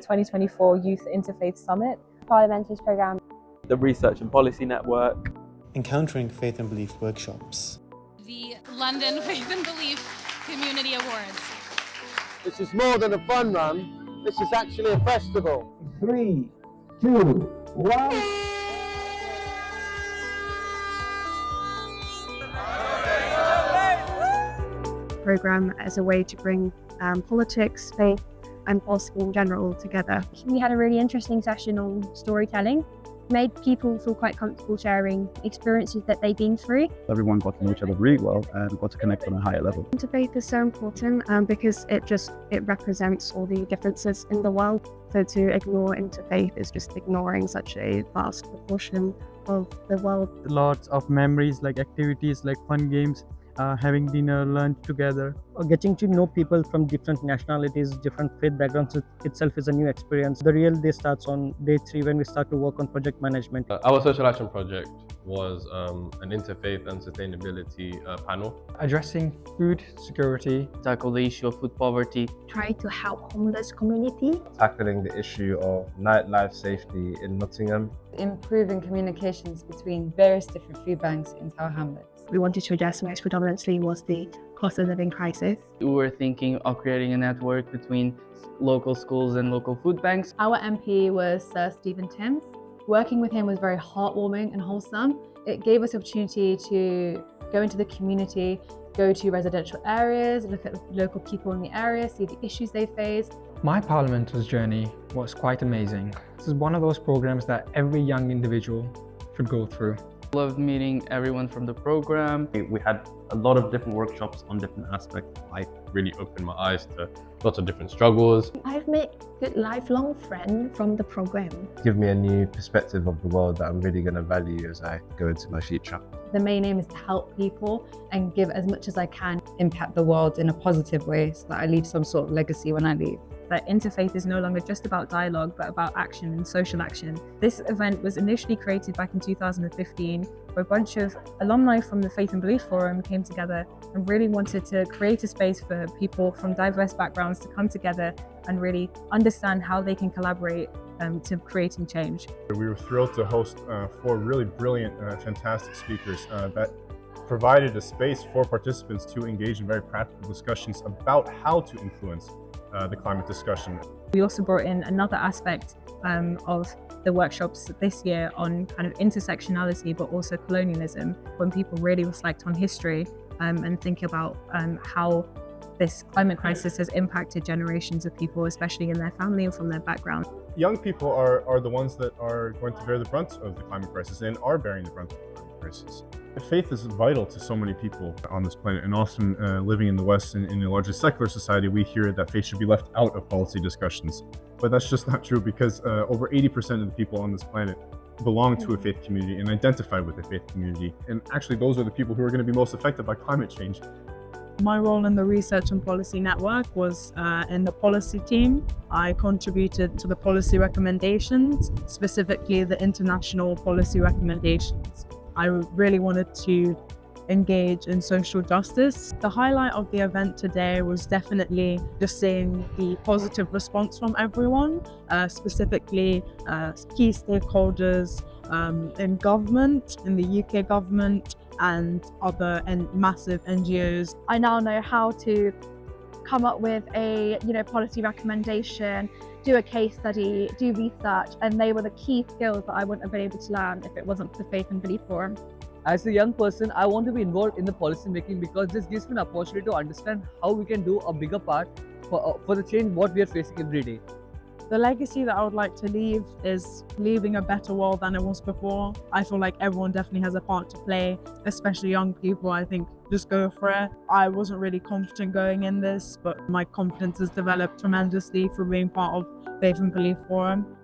2024 Youth Interfaith Summit, Parliamentary Programme, the Research and Policy Network, Encountering Faith and Belief workshops, the London Faith and Belief Community Awards. This is more than a fun run, this is actually a festival. 3, 2, 1. Programme as a way to bring politics, faith and philosophy in general together. We had a really interesting session on storytelling. Made people feel quite comfortable sharing experiences that they've been through. Everyone got to know each other really well and got to connect on a higher level. Interfaith is so important because it represents all the differences in the world. So to ignore interfaith is just ignoring such a vast proportion of the world. Lots of memories like activities like fun games, having dinner, lunch together. Getting to know people from different nationalities, different faith backgrounds itself is a new experience. The real day starts on day 3 when we start to work on project management. Our social action project was an interfaith and sustainability panel. Addressing food security, tackle the issue of food poverty, try to help homeless community, tackling the issue of nightlife safety in Nottingham, improving communications between various different food banks in Tower Hamlets. We wanted to address most predominantly was the cost of living crisis. We were thinking of creating a network between local schools and local food banks. Our MP was Sir Stephen Timms. Working with him was very heartwarming and wholesome. It gave us the opportunity to go into the community, go to residential areas, look at local people in the area, see the issues they face. My parliamentary journey was quite amazing. This is one of those programs that every young individual should go through. Loved meeting everyone from the program. We had a lot of different workshops on different aspects. I really opened my eyes to lots of different struggles. I've made good lifelong friends from the program. Give me a new perspective of the world that I'm really going to value as I go into my future. The main aim is to help people and give as much as I can. Impact the world in a positive way so that I leave some sort of legacy when I leave. That interfaith is no longer just about dialogue, but about action and social action. This event was initially created back in 2015, where a bunch of alumni from the Faith and Belief Forum came together and really wanted to create a space for people from diverse backgrounds to come together and really understand how they can collaborate to creating change. We were thrilled to host 4 really brilliant, fantastic speakers that provided a space for participants to engage in very practical discussions about how to influence the climate discussion. We also brought in another aspect of the workshops this year on kind of intersectionality, but also colonialism, when people really reflect on history and think about how this climate crisis has impacted generations of people, especially in their family and from their background. Young people are the ones that are going to bear the brunt of the climate crisis and are bearing the brunt of the climate crisis. Faith is vital to so many people on this planet, and often living in the West and in a largely secular society, we hear that faith should be left out of policy discussions. But that's just not true, because over 80% of the people on this planet belong to a faith community and identify with a faith community. And actually, those are the people who are going to be most affected by climate change. My role in the Research and Policy Network was in the policy team. I contributed to the policy recommendations, specifically the international policy recommendations. I really wanted to engage in social justice. The highlight of the event today was definitely just seeing the positive response from everyone, specifically key stakeholders in government, in the UK government, and other massive NGOs. I now know how to come up with a policy recommendation, do a case study, do research, and they were the key skills that I wouldn't have been able to learn if it wasn't for the Faith and Belief Forum. As a young person, I want to be involved in the policy making because this gives me an opportunity to understand how we can do a bigger part for the change what we are facing every day. The legacy that I would like to leave is leaving a better world than it was before. I feel like everyone definitely has a part to play, especially young people. I think just go for it. I wasn't really confident going in this, but my confidence has developed tremendously for being part of Faith and Belief Forum.